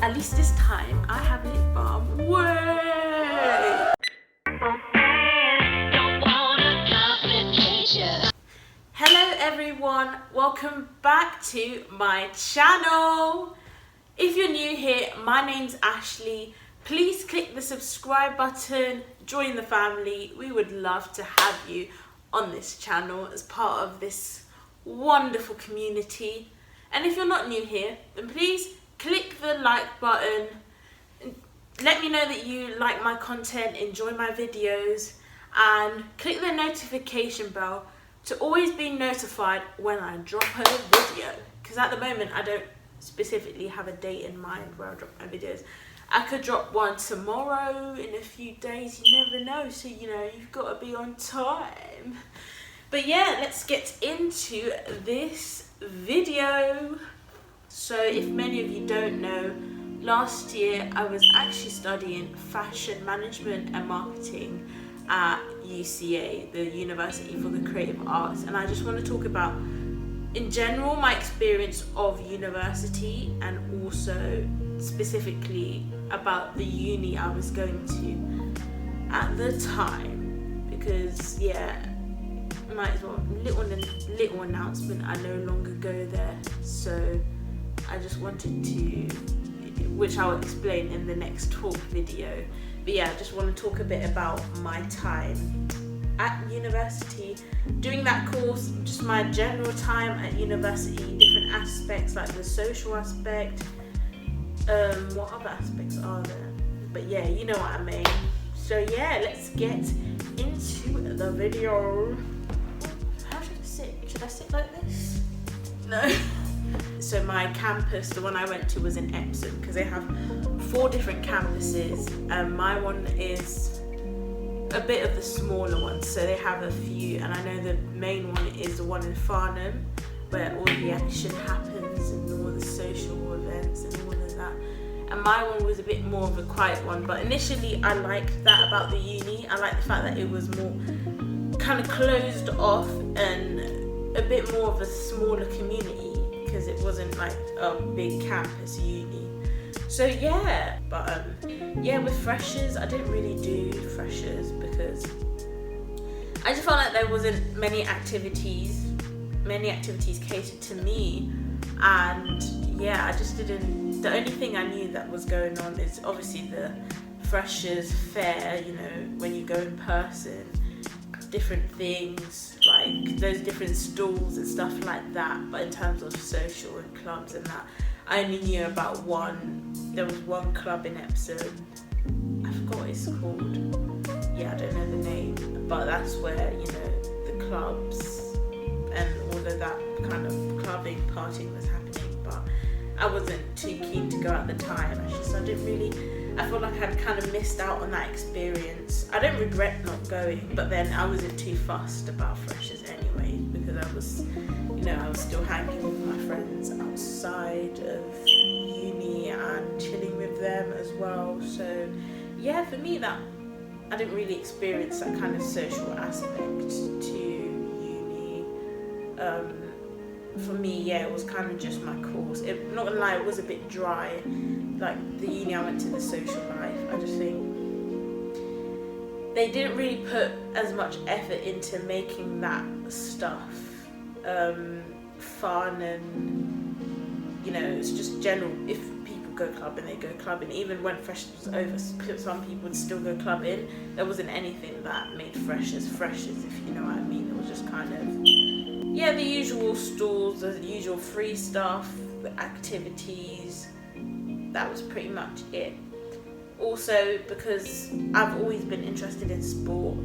At least this time I have lip balm. Way! Hello everyone, welcome back to my channel. If you're new here, my name's Ashley. Please click the subscribe button, join the family. We would love to have you on this channel as part of this wonderful community. And if you're not new here, then please click the like button. Let me know that you like my content, enjoy my videos, and click the notification bell to always be notified when I drop a video. Because at the moment I don't specifically have a date in mind where I drop my videos. I could drop one tomorrow, in a few days, you never know, so you know, you've got to be on time. But yeah, let's get into this video. So if many of you don't know, last year I was actually studying fashion management and marketing at UCA, the University for the Creative Arts, and I just want to talk about in general my experience of university and also specifically about the uni I was going to at the time, because yeah, might as well, little announcement, I no longer go there, so I just wanted to, which I'll explain in the next talk video. But yeah, I just want to talk a bit about my time at university, doing that course, just my general time at university, different aspects like the social aspect, what other aspects are there? But yeah, you know what I mean. So yeah, let's get into the video. How should I sit? Should I sit like this? No. So my campus, the one I went to, was in Epsom, because they have 4 different campuses, and my one is a bit of the smaller one, so they have a few, and I know the main one is the one in Farnham, where all the action happens and all the social events and all of that. And my one was a bit more of a quiet one, but initially I liked that about the uni. I liked the fact that it was more kind of closed off and a bit more of a smaller community, because it wasn't like a big campus uni. So yeah, but yeah, with freshers, I didn't really do freshers because I just felt like there wasn't many activities catered to me, and yeah, I just didn't. The only thing I knew that was going on is obviously the freshers fair, you know, when you go in person, different things like those different stalls and stuff like that. But in terms of social and clubs and that, I only knew about one. There was one club in Epsom, I forgot what it's called, yeah, I don't know the name, but that's where, you know, the clubs and all of that kind of clubbing, partying was happening. But I wasn't too keen to go at the time, actually, so I felt like I'd kind of missed out on that experience. I don't regret not going, but then I wasn't too fussed about freshers anyway, because I was, you know, I was still hanging with my friends outside of uni and chilling with them as well. So yeah, for me, that I didn't really experience that kind of social aspect to uni. For me, yeah, it was kind of just my course. Not gonna lie, it was a bit dry. Like the uni I went to, the social life, I just think they didn't really put as much effort into making that stuff fun, and you know, it's just general. If people go clubbing, they go clubbing. Even when freshers was over, some people would still go clubbing. There wasn't anything that made freshers, if you know what I mean. It was just kind of, yeah, the usual stalls, the usual free stuff, the activities. That was pretty much it. Also, because I've always been interested in sport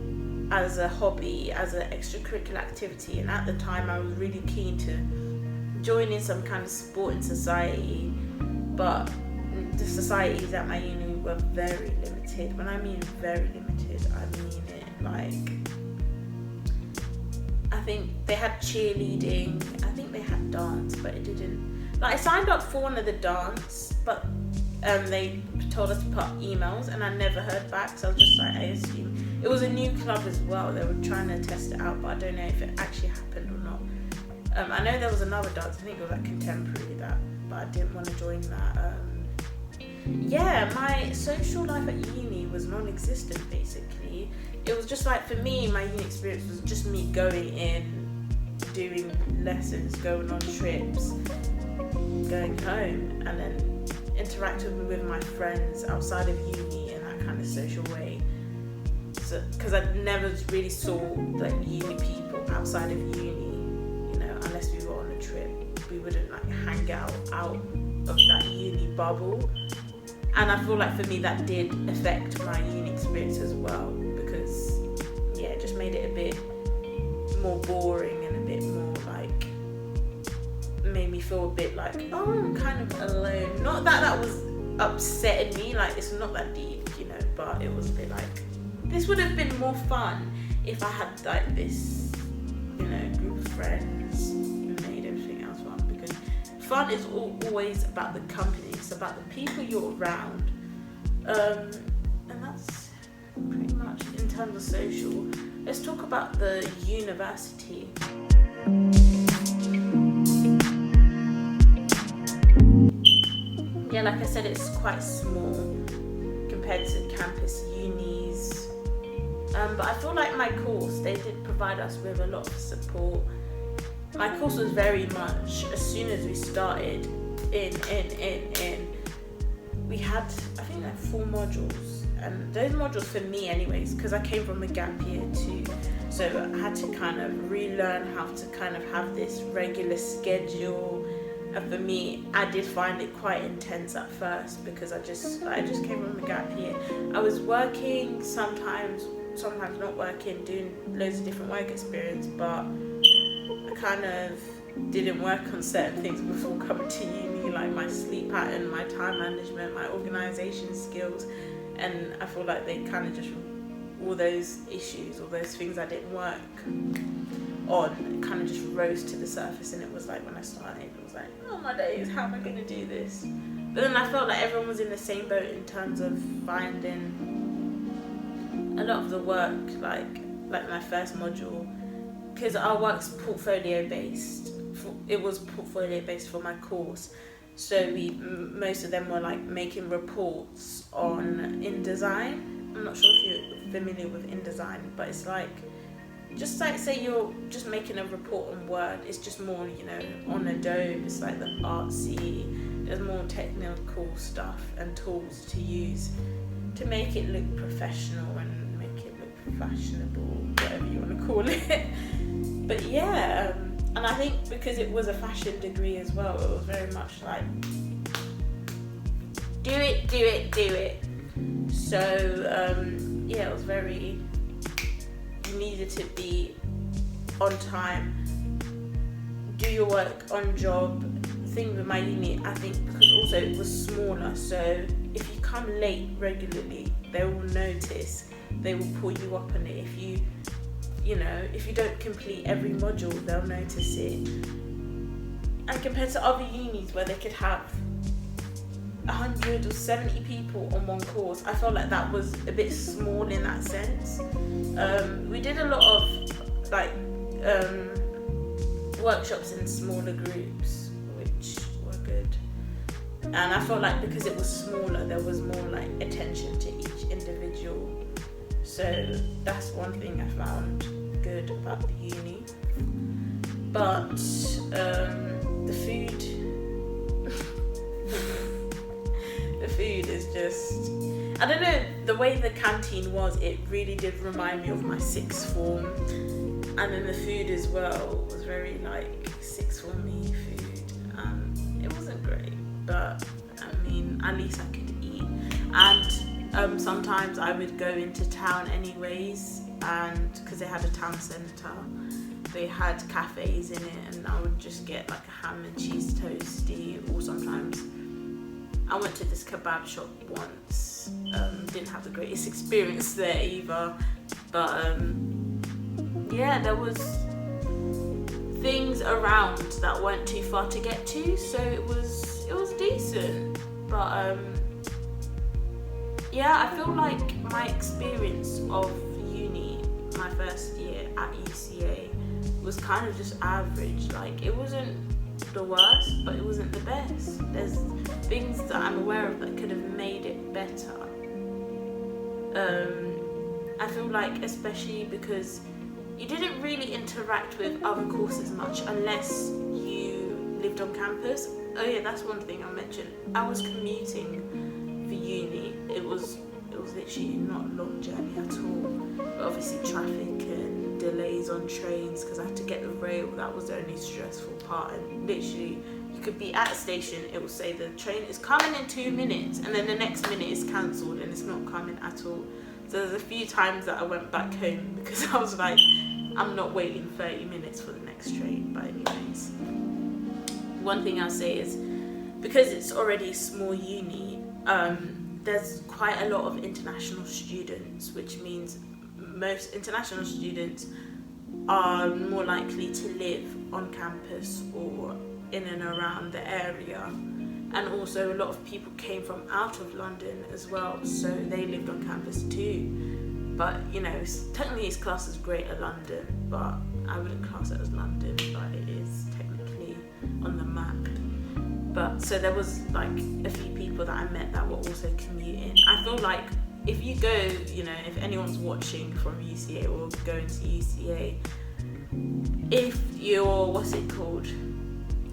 as a hobby, as an extracurricular activity, and at the time I was really keen to join in some kind of sporting society, but the societies at my uni were very limited. When I mean very limited, I mean it like, I think they had cheerleading, I think they had dance, but it didn't, like, I signed up for one of the dance, but they told us to put emails, and I never heard back, so I was just like, I assume it was a new club as well. They were trying to test it out, but I don't know if it actually happened or not. I know there was another dance, I think it was like contemporary, but I didn't want to join that. yeah, my social life at uni was non-existent basically. It was just like, for me, my uni experience was just me going in, doing lessons, going on trips, going home, and then interacting with my friends outside of uni in that kind of social way. So, because I never really saw like uni people outside of uni, you know, unless we were on a trip. We wouldn't like hang out of that uni bubble. And I feel like for me that did affect my uni experience as well, because yeah, it just made it a bit more boring and a bit more like, made me feel a bit like, oh, I'm kind of alone. Not that that was upsetting me, like it's not that deep, you know, but it was a bit like, this would have been more fun if I had like this, you know, group of friends who made everything else fun. Because fun is always about the company, it's about the people you're around, and that's pretty much in terms of social. Let's talk about the university. Yeah, like I said, it's quite small compared to campus unis. But I feel like my course, they did provide us with a lot of support. My course was very much, as soon as we started, in, we had, I think like 4 modules. And those modules for me anyways, because I came from a gap year too, so I had to kind of relearn how to kind of have this regular schedule. And for me, I did find it quite intense at first, because I just came from a gap year. I was working sometimes not working, doing loads of different work experience, but I kind of didn't work on certain things before coming to uni, like my sleep pattern, my time management, my organisation skills, and I feel like they kind of just, all those issues, all those things I didn't work on kind of just rose to the surface. And it was like, when I started, it was like, oh my days, how am I going to do this? But then I felt like everyone was in the same boat in terms of finding a lot of the work, like my first module, because our work's portfolio based. It was portfolio based for my course, so most of them were like making reports on InDesign. I'm not sure if you're familiar with InDesign, but it's like, just like say you're just making a report on Word, it's just more, you know, on Adobe, it's like the artsy, there's more technical stuff and tools to use to make it look professional and make it look fashionable, whatever you want to call it. But yeah, and I think because it was a fashion degree as well, it was very much like, do it. So yeah, it was very, you needed to be on time, do your work on job. The thing with my uni, I think, because also it was smaller, so if you come late regularly, they will notice, they will pull you up on it. If you don't complete every module, they'll notice it. And compared to other unis where they could have 100 or 70 people on one course, I felt like that was a bit small in that sense. We did a lot of like workshops in smaller groups, which were good. And I felt like because it was smaller, there was more like attention to each individual. So that's one thing I found good about the uni. But the food, the food is just, I don't know, the way the canteen was, it really did remind me of my sixth form. And then the food as well was very like sixth form-y food. It wasn't great, but I mean, at least I could eat. And sometimes I would go into town anyways, and because they had a town centre, they had cafes in it, and I would just get like a ham and cheese toastie. Or sometimes I went to this kebab shop once, didn't have the greatest experience there either, but yeah, there was things around that weren't too far to get to, so it was decent. But yeah, I feel like my experience of uni, my first year at UCA, was kind of just average. Like, it wasn't the worst, but it wasn't the best. There's things that I'm aware of that could have made it better. I feel like, especially because you didn't really interact with other courses much unless you lived on campus. Oh yeah, that's one thing I mentioned. I was commuting for uni. It was literally not a long journey at all. But obviously traffic and delays on trains because I had to get the rail. That was the only stressful part. And literally, you could be at a station, it will say the train is coming in 2 minutes, and then the next minute is cancelled and it's not coming at all. So there's a few times that I went back home because I was like, I'm not waiting 30 minutes for the next train. But anyways, one thing I'll say is, because it's already a small uni, there's quite a lot of international students, which means most international students are more likely to live on campus or in and around the area. And also a lot of people came from out of London as well, so they lived on campus too. But you know, technically it's classed as Greater London, but I wouldn't class it as London, but it is technically on the map. But so there was like a few people that I met that were also commuting. I feel like if you go, you know, if anyone's watching from UCA or going to UCA, if you're,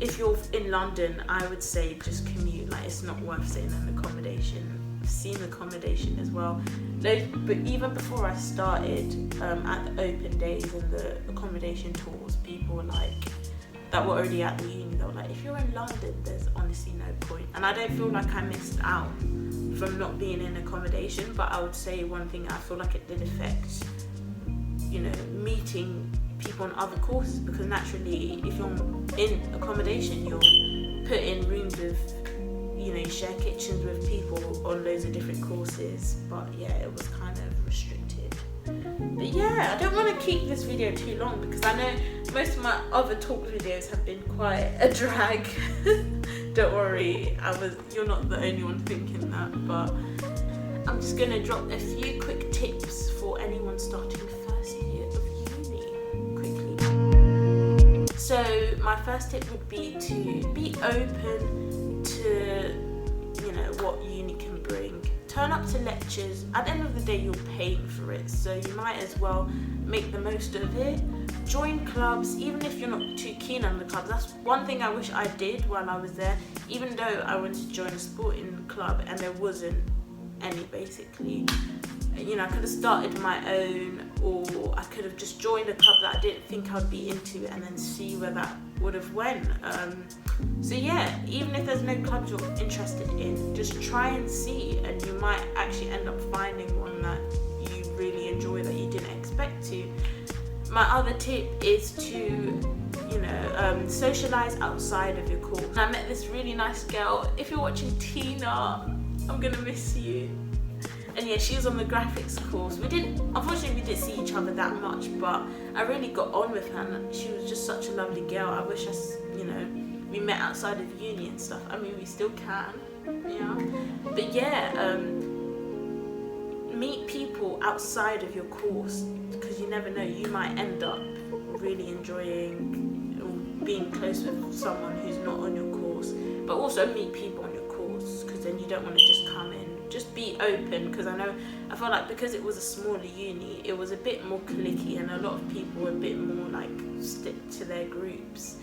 if you're in London, I would say just commute. Like, it's not worth staying in accommodation. I've seen accommodation as well. But even before I started, at the open days and the accommodation tours, people were like, that were already at the uni, they were like, if you're in London, there's honestly no point. And I don't feel like I missed out from not being in accommodation, but I would say one thing I feel like it did affect, you know, meeting people on other courses, because naturally if you're in accommodation, you're put in rooms with, you know, you share kitchens with people on loads of different courses. But yeah, it was kind of restricted. But yeah, I don't want to keep this video too long because I know most of my other talk videos have been quite a drag. Don't worry, you're not the only one thinking that, but I'm just gonna drop a few quick tips for anyone starting first year of uni quickly. So my first tip would be to be open to, you know, what uni can bring. Turn up to lectures. At the end of the day, you're paying for it, so you might as well make the most of it. Join clubs, even if you're not too keen on the clubs. That's one thing I wish I did while I was there, even though I wanted to join a sporting club and there wasn't any, basically. You know, I could have started my own, or I could have just joined a club that I didn't think I'd be into and then see where that would have went. So yeah, even if there's no clubs you're interested in, just try and see, and you might actually end up finding one that you really enjoy that you didn't expect to. My other tip is to, you know, socialise outside of your course. I met this really nice girl. If you're watching, Tina, I'm gonna miss you. And yeah, she was on the graphics course. Unfortunately we didn't see each other that much, but I really got on with her and she was just such a lovely girl. I wish you know, we met outside of uni and stuff. I mean, we still can, yeah. But yeah, meet people outside of your course, because you never know, you might end up really enjoying or being close with someone who's not on your course. But also meet people on your course, because then you don't want to just come in. Just be open, because I felt like because it was a smaller uni, it was a bit more cliquey and a lot of people were a bit more like stick to their groups.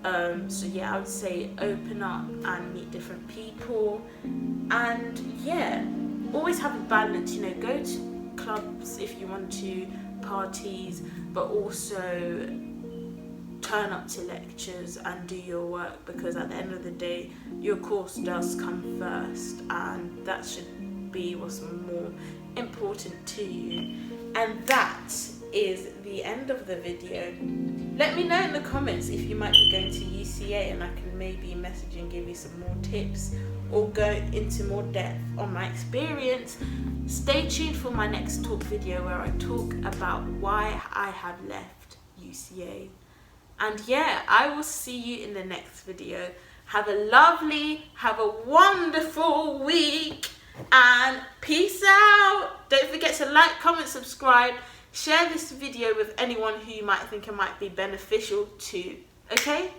So yeah, I would say open up and meet different people, and yeah, always have a balance. You know, go to clubs if you want to, parties, but also turn up to lectures and do your work, because at the end of the day, your course does come first, and that should be what's more important to you. And that is the end of the video. Let me know in the comments if you might be going to UCA, and I can maybe message and give you some more tips or go into more depth on my experience. Stay tuned for my next talk video where I talk about why I have left UCA. And yeah, I will see you in the next video. Have a wonderful week, and peace out. Don't forget to like, comment, subscribe, share this video with anyone who you might think it might be beneficial to, okay?